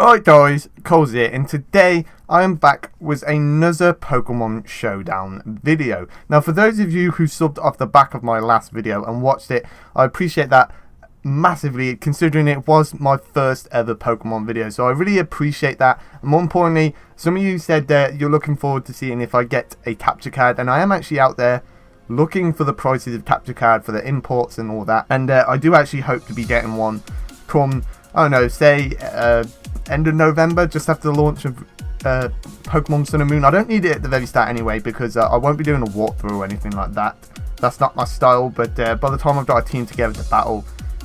Alright guys, Colezy here, and today I am back with another Pokemon Showdown video. Now for those of you who subbed off the back of my last video and watched it, I appreciate that massively, considering it was my first ever Pokemon video, so I really appreciate that. And more importantly, some of you said that you're looking forward to seeing if I get a capture card, and I am actually out there looking for the prices of capture card for the imports and all that, and I do actually hope to be getting one come, I don't know, say end of November, just after the launch of Pokemon Sun and Moon. I don't need it at the very start anyway, because I won't be doing a walkthrough or anything like that. That's not my style, but by the time I've got a team together to battle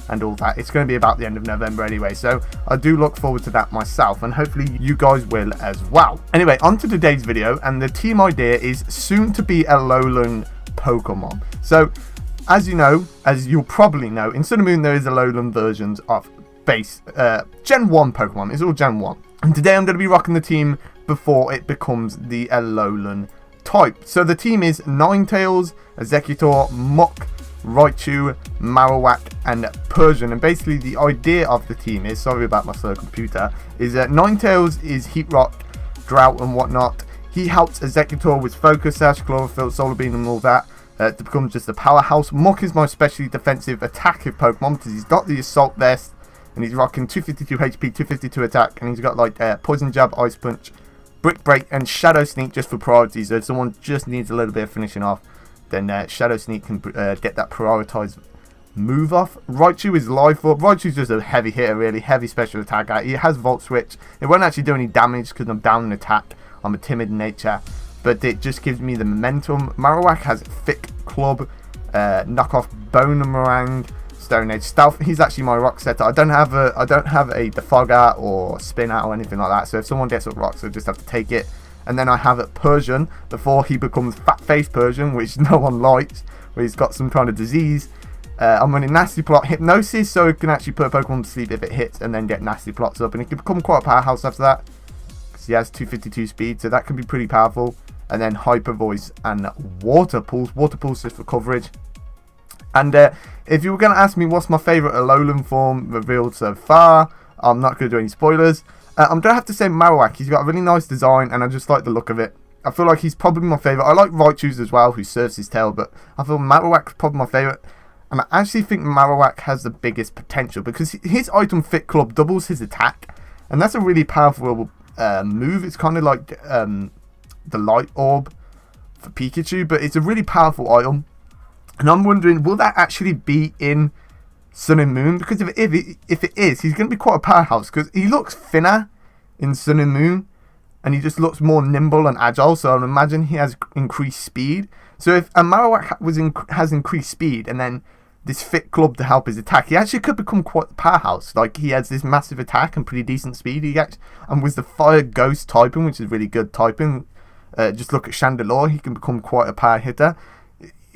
and all that, it's going to be about the end of November anyway, so I do look forward to that myself, and hopefully you guys will as well. Anyway, on to today's video, and the team idea is soon to be Alolan Pokemon. So, as you know, as you'll probably know, in Sun and Moon there is Alolan versions of base Gen 1 Pokemon. It's all Gen 1. And today I'm going to be rocking the team before it becomes the Alolan type. So the team is Ninetales, Exeggutor, Muk, Raichu, Marowak, and Persian. And basically the idea of the team is, sorry about my slow computer, is that Ninetales is Heat Rock, Drought and whatnot. He helps Exeggutor with Focus Sash, Chlorophyll, Solar Beam and all that to become just a powerhouse. Muk is my specially defensive attacking Pokemon because he's got the Assault Vest, and he's rocking 252 HP, 252 attack, and he's got like Poison Jab, Ice Punch, Brick Break, and Shadow Sneak just for priority. So if someone just needs a little bit of finishing off, then Shadow Sneak can get that prioritized move off. Raichu is Life Orb. Raichu's just a heavy hitter, really heavy special attack. He has Volt Switch. It won't actually do any damage because I'm down in attack. I'm a timid nature, but it just gives me the momentum. Marowak has Thick Club, knock off Bonemerang, Stone Edge, Stealth. He's actually my rock setter. I don't have a Defogger or Spin Out or anything like that. So if someone gets up rocks, I just have to take it. And then I have a Persian before he becomes Fat Face Persian, which no one likes, where he's got some kind of disease. I'm running Nasty Plot, Hypnosis, so it can actually put a Pokemon to sleep if it hits, and then get Nasty Plots up, and it can become quite a powerhouse after that, because he has 252 speed, so that can be pretty powerful. And then Hyper Voice and Water Pulse. Water Pulse just for coverage. And if you were going to ask me what's my favourite Alolan form revealed so far, I'm not going to do any spoilers. I'm going to have to say Marowak. He's got a really nice design, and I just like the look of it. I feel like he's probably my favourite. I like Raichu's as well, who serves his tail, but I feel Marowak's probably my favourite. And I actually think Marowak has the biggest potential, because his item Fit Club doubles his attack, and that's a really powerful move. It's kind of like the Light Orb for Pikachu, but it's a really powerful item. And I'm wondering, will that actually be in Sun and Moon? Because if it is, he's going to be quite a powerhouse, because he looks thinner in Sun and Moon, and he just looks more nimble and agile, so I imagine he has increased speed. So if a Marowak has increased speed, and then this Fit Club to help his attack, he actually could become quite a powerhouse. Like, he has this massive attack and pretty decent speed. And with the Fire Ghost typing, which is really good typing, just look at Chandelure, he can become quite a power hitter.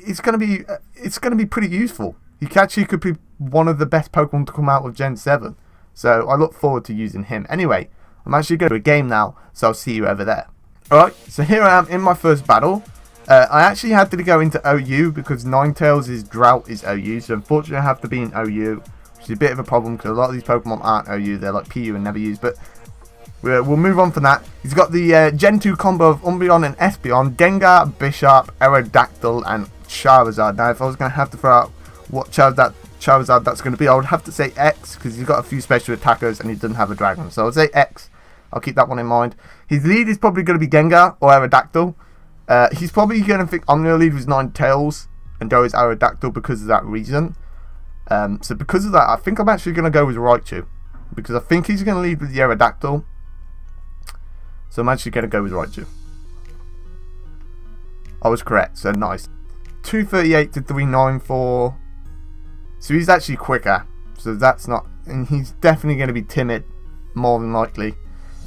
It's gonna be pretty useful. He actually could be one of the best Pokemon to come out of Gen 7. So I look forward to using him. Anyway, I'm actually going to a game now, so I'll see you over there. Alright, so here I am in my first battle. I actually had to go into OU because Ninetales' Drought is OU, so unfortunately I have to be in OU, which is a bit of a problem because a lot of these Pokemon aren't OU, they're like PU and never used, but we'll move on from that. He's got the Gen 2 combo of Umbreon and Espeon, Gengar, Bisharp, Aerodactyl, and Charizard. Now if I was going to have to throw out what Charizard that's going to be, I would have to say X, because he's got a few special attackers and he doesn't have a dragon, so I'll say X. I'll keep that one in mind. His lead is probably going to be Gengar or Aerodactyl. He's probably going to think I'm going to lead with Ninetales and go with Aerodactyl because of that reason. So because of that, I think I'm actually going to go with Raichu, because I think he's going to lead with the Aerodactyl. So I'm actually going to go with Raichu. I was correct, so nice. 238 to 394. So he's actually quicker. So that's not... And he's definitely going to be timid, more than likely.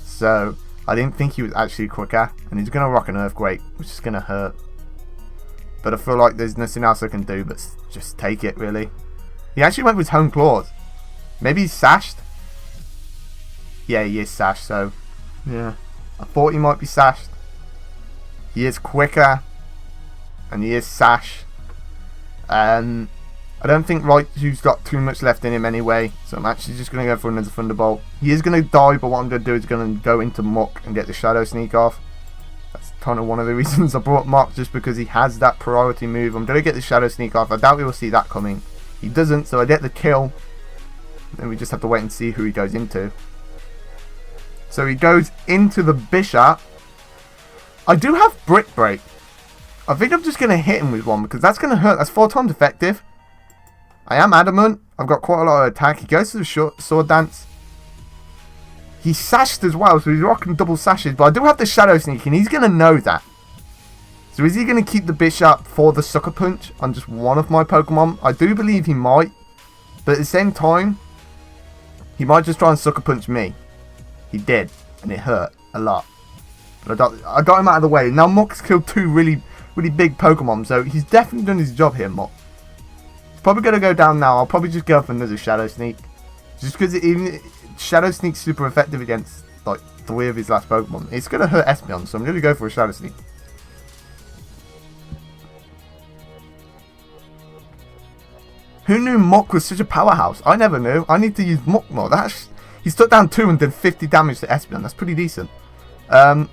So I didn't think he was actually quicker. And he's going to rock an Earthquake, which is going to hurt. But I feel like there's nothing else I can do but just take it, really. He actually went with Hone Claws. Maybe he's sashed. Yeah, he is sashed, so... Yeah. I thought he might be sashed. He is quicker. And he is sash. I don't think Raichu's got too much left in him anyway, so I'm actually just going to go for another Thunderbolt. He is going to die, but what I'm going to do is going to go into Muck and get the Shadow Sneak off. That's kind of one of the reasons I brought Muck, just because he has that priority move. I'm going to get the Shadow Sneak off. I doubt we will see that coming. He doesn't, so I get the kill. Then we just have to wait and see who he goes into. So he goes into the Bisharp. I do have Brick Break. I think I'm just going to hit him with one, because that's going to hurt. That's 4 times effective. I am adamant. I've got quite a lot of attack. He goes to the Sword Dance. He's sashed as well, so he's rocking double sashes. But I do have the Shadow Sneak, and he's going to know that. So is he going to keep the Bisharp for the Sucker Punch on just one of my Pokemon? I do believe he might. But at the same time, he might just try and Sucker Punch me. He did, and it hurt a lot. But I got him out of the way. Now Muck's killed 2 really big Pokemon, so he's definitely done his job here, Muck. Probably going to go down now. I'll probably just go for another Shadow Sneak. Just because even Shadow Sneak's super effective against like 3 of his last Pokemon. It's going to hurt Espeon, so I'm going to go for a Shadow Sneak. Who knew Muck was such a powerhouse? I never knew. I need to use Muck more. He's took down 2 and did 50 damage to Espeon. That's pretty decent. I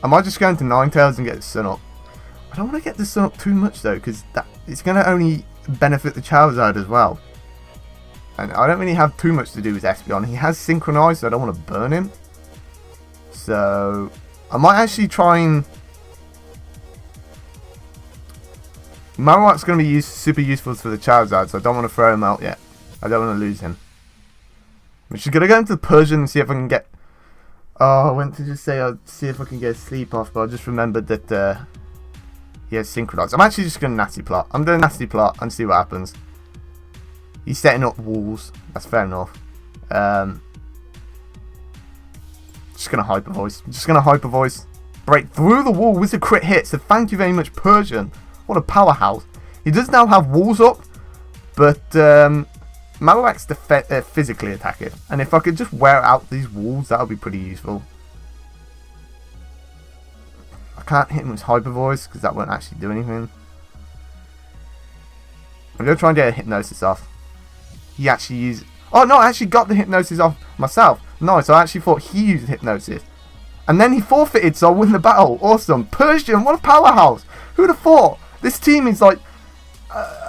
might just go into Ninetales and get the Sun Up. I don't want to get the Sun Up too much though, because it's going to only benefit the Charizard as well. And I don't really have too much to do with Espeon. He has Synchronized, so I don't want to burn him. So I might actually try and... Marowak's going to be super useful for the Charizard, so I don't want to throw him out yet. I don't want to lose him. I'm just going to go into the Persian and see if I can get... Oh, I went to just say I'll see if I can get a sleep off, but I just remembered that... He has Synchronized. I'm actually just going to Nasty Plot. I'm doing Nasty Plot and see what happens. He's setting up walls. That's fair enough. Just going to Hyper Voice. I'm just going to Hyper Voice. Break through the wall with a crit hit. So thank you very much, Persian. What a powerhouse. He does now have walls up. But Marowak's physically attacking. And if I could just wear out these walls, that would be pretty useful. I can't hit him with Hyper Voice because that won't actually do anything. I'm going to try and get a Hypnosis off. He actually used... Oh no, I actually got the Hypnosis off myself. Nice, I actually thought he used Hypnosis. And then he forfeited, so I win the battle. Awesome. Persian, what a powerhouse. Who'd have thought? This team is like...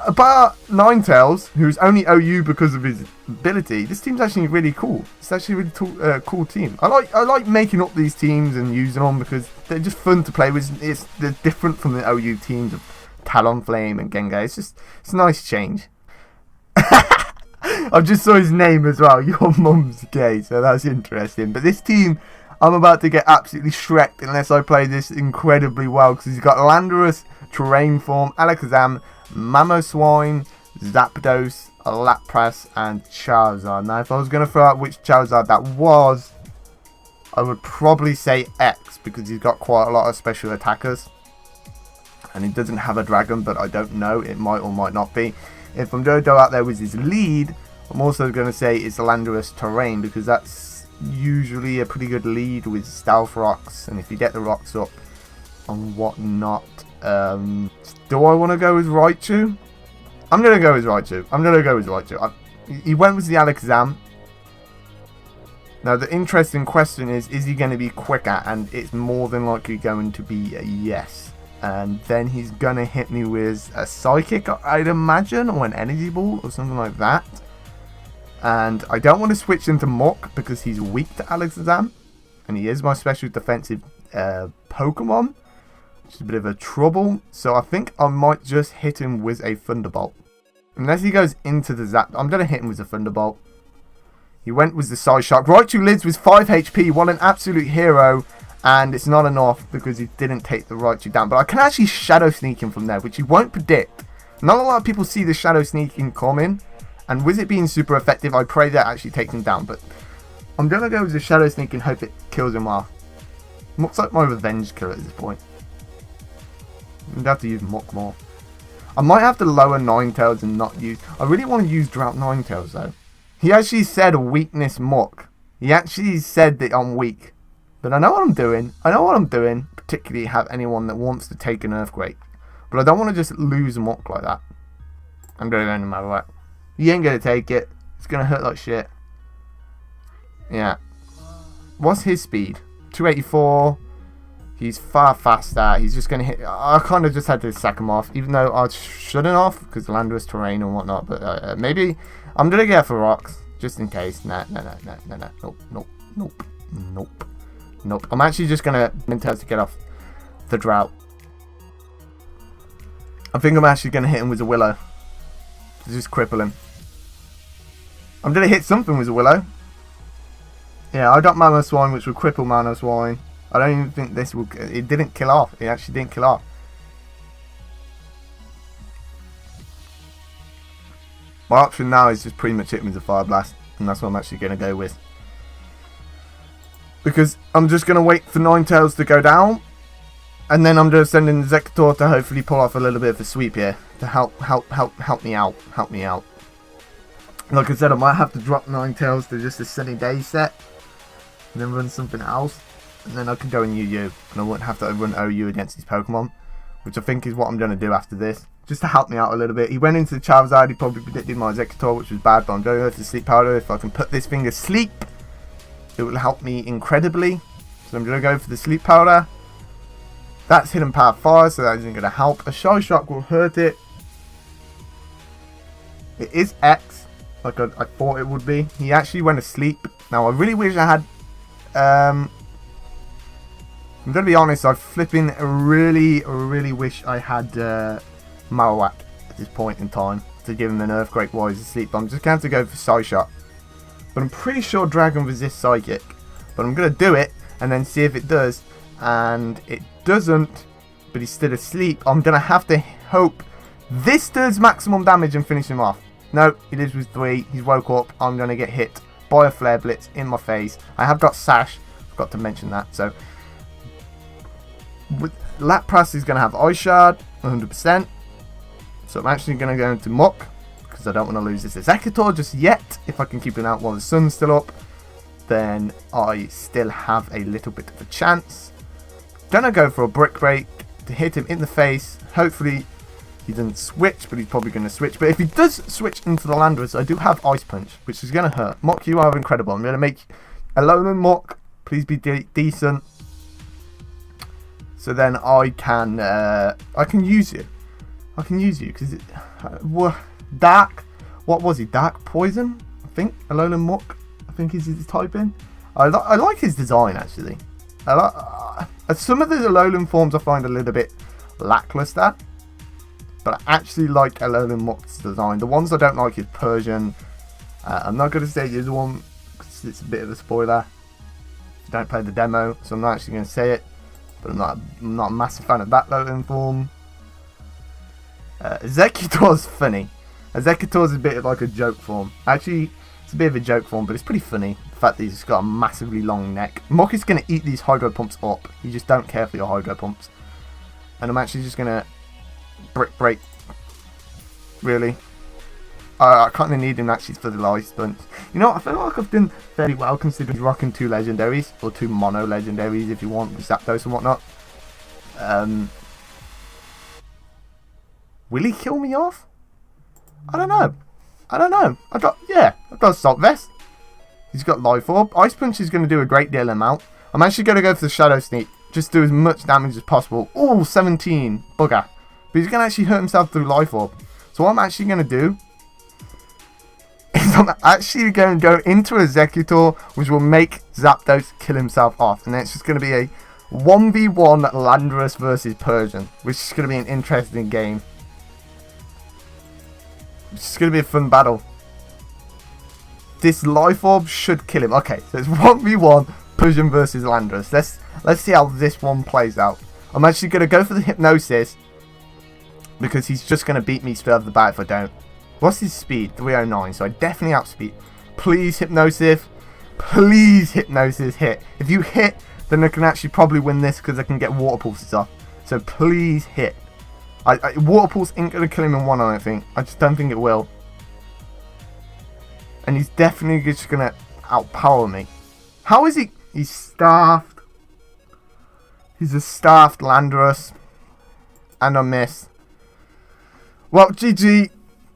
about Ninetales, who's only OU because of his ability. This team's actually really cool. It's actually a really cool team. I like making up these teams and using them because they're just fun to play with. They're different from the OU teams of Talonflame and Gengar. It's a nice change. I just saw his name as well. Your mum's gay, so that's interesting. But this team, I'm about to get absolutely shreked unless I play this incredibly well because he's got Landorus, Terrain Form, Alakazam, Mamoswine, Zapdos, Lapras, and Charizard. Now, if I was going to throw out which Charizard that was, I would probably say X because he's got quite a lot of special attackers. And he doesn't have a dragon, but I don't know. It might or might not be. If I'm going to go out there with his lead, I'm also going to say it's Landorus Terrain because that's usually a pretty good lead with Stealth Rocks. And if you get the rocks up and whatnot. Do I want to go with Raichu? I'm going to go with Raichu. He went with the Alakazam. Now the interesting question is he going to be quicker? And it's more than likely going to be a yes. And then he's going to hit me with a Psychic, I'd imagine, or an Energy Ball or something like that. And I don't want to switch into Muck because he's weak to Alakazam. And he is my special defensive Pokemon. Which is a bit of a trouble. So I think I might just hit him with a Thunderbolt. Unless he goes into the Zap. I'm going to hit him with a Thunderbolt. He went with the Psyshock. Raichu lives with 5 HP. What an absolute hero. And it's not enough because he didn't take the Raichu down. But I can actually Shadow Sneak him from there, which you won't predict. Not a lot of people see the Shadow Sneaking coming. And with it being super effective, I pray that actually takes him down. But I'm going to go with the Shadow Sneak and hope it kills him off. Looks like my revenge kill at this point. I'm going to have to use Muck more. I might have to lower Ninetales and not use... I really want to use Drought Ninetales though. He actually said weakness Muck. He actually said that I'm weak. But I know what I'm doing. Particularly have anyone that wants to take an Earthquake. But I don't want to just lose Muck like that. I'm going to go no matter what. He ain't going to take it. It's going to hurt like shit. Yeah. What's his speed? 284. He's far faster. He's just going to hit. I kind of just had to sack him off. Even though I shouldn't have. Because Landorus terrain and whatnot. But maybe I'm going to go for rocks. Just in case. Nah. Nope. I'm actually just going to Nintendo's to get off the drought. I think I'm actually going to hit him with a Willow. To just cripple him. I'm going to hit something with a Willow. Yeah, I got Mamoswine, which will cripple Mamoswine. I don't even think this will... It didn't kill off. It actually didn't kill off. My option now is just pretty much hit him with a Fire Blast. And that's what I'm actually going to go with. Because I'm just going to wait for Ninetales to go down. And then I'm just sending the Exeggutor to hopefully pull off a little bit of a sweep here. To help me out. Help me out. Like I said, I might have to drop Ninetales to just a Sunny Day set. And then run something else. And then I can go in UU. And I wouldn't have to run OU against these Pokemon. Which I think is what I'm going to do after this. Just to help me out a little bit. He went into the Charizard. He probably predicted my Exeggutor, which was bad. But I'm going to go for the Sleep Powder. If I can put this thing to sleep, it will help me incredibly. So I'm going to go for the Sleep Powder. That's Hidden Power Fire, so that isn't going to help. A Shy Shock will hurt it. It is X, like I thought it would be. He actually went asleep. Now, I really wish I had... I'm going to be honest, I flipping really wish I had Marowak at this point in time to give him an Earthquake while he's asleep. But I'm just going to go for Psy Shot. But I'm pretty sure Dragon resists Psychic. But I'm going to do it and then see if it does. And it doesn't, but he's still asleep. I'm going to have to hope this does maximum damage and finish him off. No, it is with 3. He's woke up. I'm going to get hit by a Flare Blitz in my face. I have got Sash. Forgot to mention that. So, Lapras is going to have Ice Shard, 100%. So I'm actually going to go into Muck, because I don't want to lose this Exeggutor just yet. If I can keep it out while the sun's still up, then I still have a little bit of a chance. Gonna go for a Brick Break to hit him in the face. Hopefully he doesn't switch, but he's probably going to switch. But if he does switch into the Landorus, I do have Ice Punch, which is going to hurt. Muck, you are incredible. I'm going to make Alolan Muck. Please be decent. So then I can use you. I can use you because Dark. What was he? Dark Poison, I think. Alolan Muck, I think is his typing. I like his design actually. Some of the Alolan forms I find a little bit lackluster, but I actually like Alolan Muck's design. The ones I don't like is Persian. I'm not going to say the other one because it's a bit of a spoiler. Don't play the demo, so I'm not actually going to say it. But I'm not a massive fan of that Alolan form. Exeggutor's funny. Exeggutor's a bit of like a joke form. Actually, it's a bit of a joke form, but it's pretty funny. The fact that he's got a massively long neck. Muck is going to eat these Hydro Pumps up. You just don't care for your Hydro Pumps. And I'm actually just going to Brick Break. Really. I kind of need him actually for the Life Sponge. You know what? I feel like I've done fairly well considering rocking 2 legendaries. Or 2 mono legendaries if you want. With Zapdos and whatnot. Will he kill me off? I don't know. I've got Assault Vest. He's got Life Orb. Ice Punch is going to do a great deal amount. I'm actually going to go for the Shadow Sneak. Just do as much damage as possible. Oh, 17. Bugger. But he's going to actually hurt himself through Life Orb. So what I'm actually going to do is I'm actually going to go into a Exeggutor, which will make Zapdos kill himself off. And then it's just going to be a 1v1 Landorus versus Persian, which is going to be an interesting game. It's going to be a fun battle. This Life Orb should kill him. Okay, so it's 1v1 Persian versus Landorus. Let's see how this one plays out. I'm actually going to go for the Hypnosis, because he's just going to beat me straight off the bat if I don't. What's his speed? 309, so I definitely outspeed. Please Hypnosis. Please Hypnosis hit. If you hit, then I can actually probably win this because I can get Water Pulses off. So please hit. Water Pulse ain't going to kill him in one, I don't think. I just don't think it will. And he's definitely just going to outpower me. How is he? He's staffed. He's a staffed Landorus. And I miss. Well, GG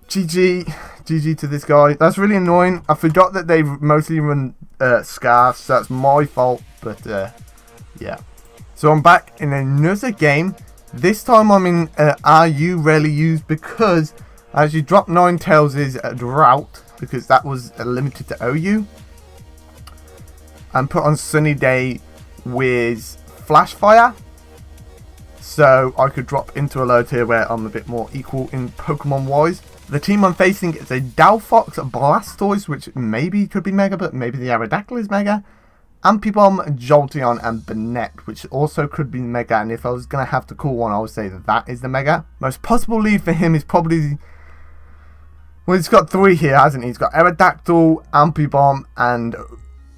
to this guy. That's really annoying. I forgot that they mostly run scarves, so that's my fault. But yeah. So I'm back in another game. This time I'm in RU, rarely used, because I actually dropped Ninetales' Drought, because that was limited to OU. And put on Sunny Day with Flash Fire. So I could drop into a low tier where I'm a bit more equal in Pokemon wise. The team I'm facing is a Dalfox, Blastoise, which maybe could be Mega, but maybe the Aerodactyl is Mega. Ampibomb, Jolteon, and Banette, which also could be Mega. And if I was going to have to call one, I would say that is the Mega. Most possible lead for him is probably... Well, he's got 3 here, hasn't he? He's got Aerodactyl, Ampibomb, and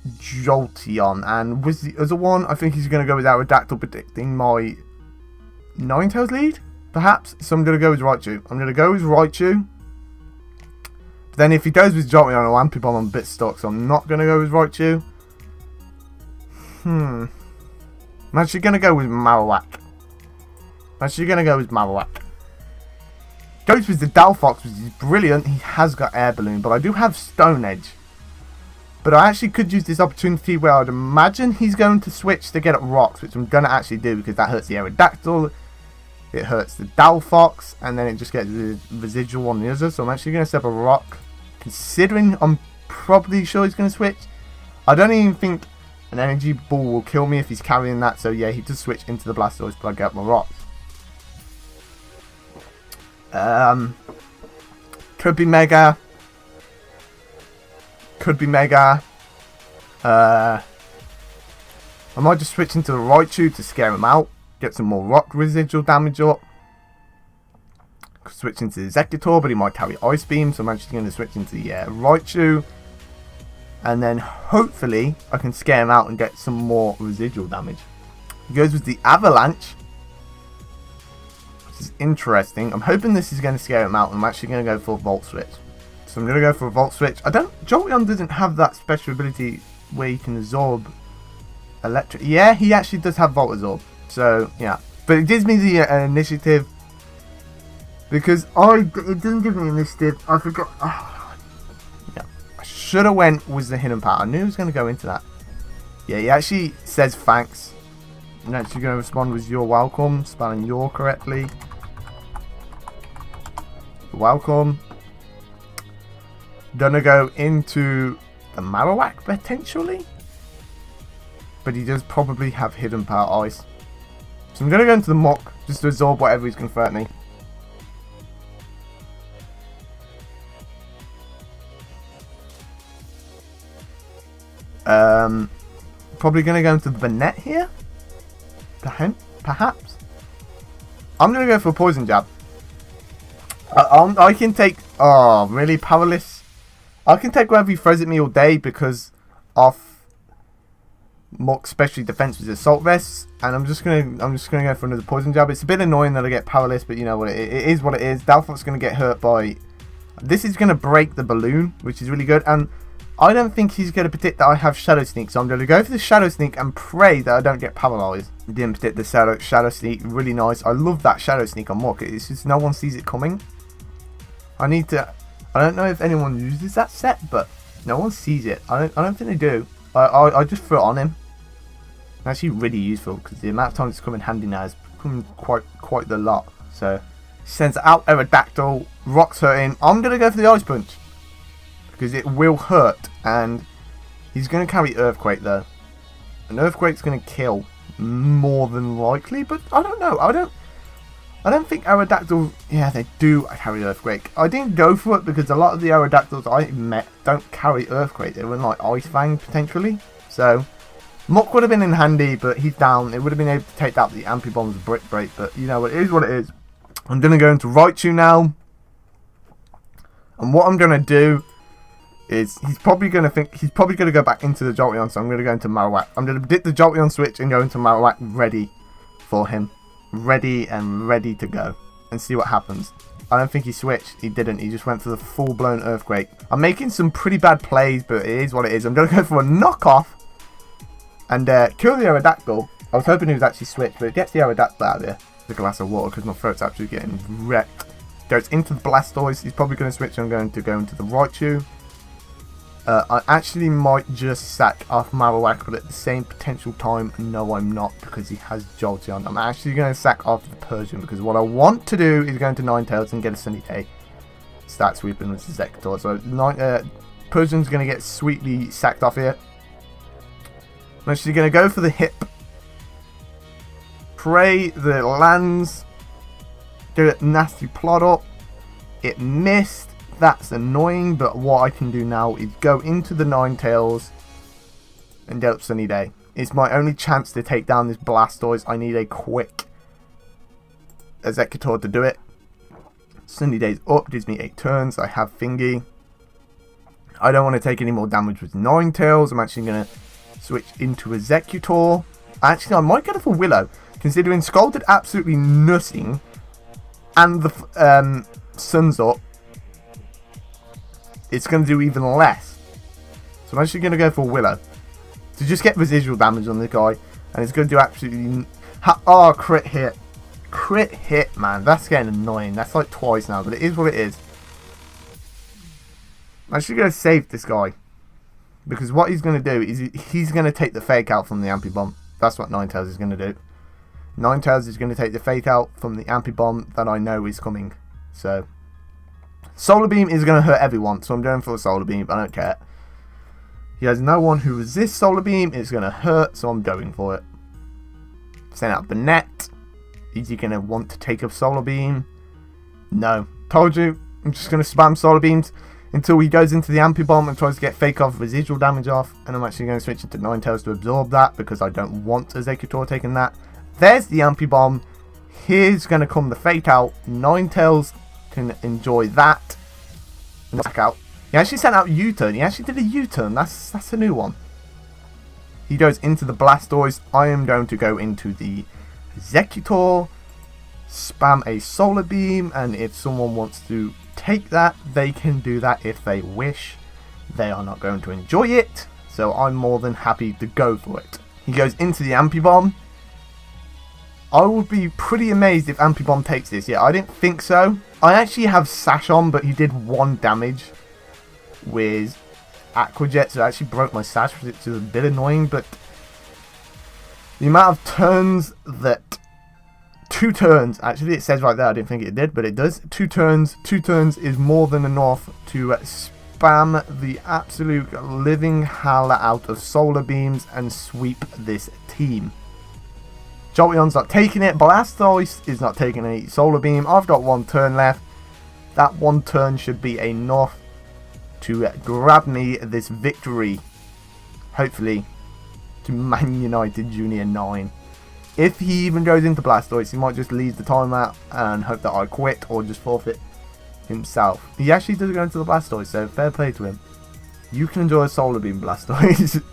Jolteon. And with the other one, I think he's going to go with Aerodactyl, predicting my Ninetales lead, perhaps. So I'm going to go with Raichu. But then if he goes with Jolteon or Ampibomb, I'm a bit stuck, so I'm not going to go with Raichu. I'm actually going to go with Marowak. Goes with the Dalfox, which is brilliant. He has got Air Balloon, but I do have Stone Edge. But I actually could use this opportunity where I'd imagine he's going to switch to get up Rocks, which I'm going to actually do because that hurts the Aerodactyl. It hurts the Dalfox, and then it just gets the residual on the other. So I'm actually going to step a Rock, considering I'm probably sure he's going to switch. I don't even think an Energy Ball will kill me if he's carrying that. So yeah, he does switch into the Blastoise, but I get my Rocks. Could be Mega. I might just switch into the Raichu to scare him out. Get some more rock residual damage up. Could switch into the Executor, but he might carry Ice Beam. So I'm actually going to switch into the Raichu. And then hopefully I can scare him out and get some more residual damage. He goes with the Avalanche, which is interesting. I'm hoping this is going to scare him out. And I'm actually going to go for a Volt Switch. So I'm going to go for a Volt Switch. Jolteon doesn't have that special ability where you can absorb electric. Yeah, he actually does have Volt Absorb. So, yeah. But it gives me the initiative. Because it doesn't give me initiative. I forgot. Oh, yeah. I should have went with the hidden power. I knew he was going to go into that. Yeah, he actually says thanks. And actually going to respond with you're welcome. Spelling your correctly. You're welcome. Gonna go into the Marowak potentially, but he does probably have hidden power ice. So I'm gonna go into the Mach just to absorb whatever he's gonna throw at me. Probably gonna go into the Banette here. Perhaps. I'm gonna go for a Poison Jab. I can take. Oh, really powerless. I can take whatever he throws at me all day because of Mach's special defense with Assault Vests, and I'm just gonna go for another Poison Jab. It's a bit annoying that I get powerless, but you know what? It is what it is. Dalfox gonna get hurt by. This is gonna break the balloon, which is really good, and I don't think he's gonna predict that I have Shadow Sneak, so I'm gonna go for the Shadow Sneak and pray that I don't get paralyzed. I didn't predict the Shadow Sneak. Really nice. I love that Shadow Sneak on Mach. It's just no one sees it coming. I don't know if anyone uses that set, but no one sees it. I don't think they do. I just threw it on him. It's actually really useful because the amount of time it's come in handy now is becoming quite the lot. So sends out Aerodactyl, Rocks hurting. I'm gonna go for the Ice Punch because it will hurt, and he's gonna carry Earthquake though. An Earthquake's gonna kill more than likely, but I don't know. I don't think Aerodactyl... Yeah, they do carry Earthquake. I didn't go for it because a lot of the Aerodactyls I met don't carry Earthquake. They run like Ice Fang, potentially. So, Mach would have been in handy, but he's down. It would have been able to take out the Ampibomb's Brick Break, but you know, it is what it is. I'm going to go into Raichu now. And what I'm going to do is... He's probably going to go back into the Jolteon, so I'm going to go into Marowak. I'm going to predict the Jolteon switch and go into Marowak ready for him. Ready to go and see what happens. I don't think he switched. He didn't. He just went for the full-blown Earthquake. I'm making some pretty bad plays, but it is what it is. I'm going to go for a knockoff and kill the Aerodactyl. I was hoping he was actually switched, but it gets the Aerodactyl out of there. The glass of water because my throat's actually getting wrecked. Goes into the Blastoise. He's probably going to switch. I'm going to go into the Raichu. I actually might just sack off Marowak, but at the same potential time, no, I'm not, because he has Jolteon. I'm actually going to sack off the Persian, because what I want to do is go into Ninetales and get a Sunny Day. Start sweeping with the Executor. So Persian's going to get sweetly sacked off here. I'm actually going to go for the Hip. Pray that it lands. Do a nasty plot up. It missed. That's annoying, but what I can do now is go into the Ninetales and get up Sunny Day. It's my only chance to take down this Blastoise. I need a quick Executor to do it. Sunny Day's up, gives me 8 turns. I have Thingy. I don't want to take any more damage with Ninetales. I'm actually going to switch into Executor. Actually, I might get it for Willow, considering Scald did absolutely nothing, and the Sun's up. It's going to do even less. So I'm actually going to go for Willow to just get residual damage on the guy, and it's going to do absolutely... Oh, crit hit. Crit hit, man. That's getting annoying. That's like twice now, but it is what it is. I'm actually going to save this guy, because what he's going to do is he's going to take the fake out from the Ampy Bomb. That's what Ninetales is going to do. Ninetales is going to take the fake out from the Ampy Bomb that I know is coming. So... Solar Beam is going to hurt everyone, so I'm going for a Solar Beam. I don't care. He has no one who resists Solar Beam. It's going to hurt, so I'm going for it. Send out the net. Is he going to want to take up Solar Beam? No. Told you. I'm just going to spam Solar Beams until he goes into the Ampy Bomb and tries to get fake off, residual damage off. And I'm actually going to switch into Ninetales to absorb that, because I don't want Executor taking that. There's the Ampy Bomb. Here's going to come the fake out. Ninetales can enjoy that. And back out. He actually sent out U-turn. He actually did a U-turn. That's a new one. He goes into the Blastoise. I am going to go into the Executor, spam a Solar Beam, and if someone wants to take that, they can do that if they wish. They are not going to enjoy it, so I'm more than happy to go for it. He goes into the Ampy Bomb. I would be pretty amazed if Ampy Bomb takes this. Yeah, I didn't think so. I actually have Sash on, but he did 1 damage with Aqua Jet, so it actually broke my Sash, which is a bit annoying, but the amount of turns that... 2 turns, actually it says right there, I didn't think it did, but it does. 2 turns is more than enough to spam the absolute living hell out of Solar Beams and sweep this team. Jolteon's not taking it. Blastoise is not taking any Solar Beam. I've got 1 turn left. That 1 turn should be enough to grab me this victory. Hopefully, to Man United Junior 9. If he even goes into Blastoise, he might just leave the timeout and hope that I quit or just forfeit himself. He actually does go into the Blastoise, so fair play to him. You can enjoy a Solar Beam, Blastoise.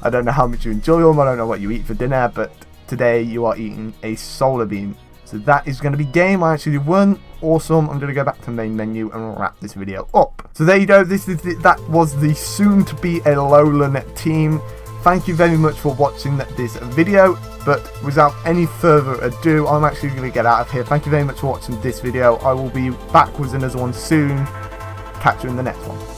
I don't know how much you enjoy them. I don't know what you eat for dinner, but today you are eating a Solar Beam. So that is going to be game. I actually won. Awesome. I'm going to go back to the main menu and wrap this video up. So there you go. That was the soon to be Alolan team. Thank you very much for watching this video. But without any further ado, I'm actually going to get out of here. Thank you very much for watching this video. I will be back with another one soon. Catch you in the next one.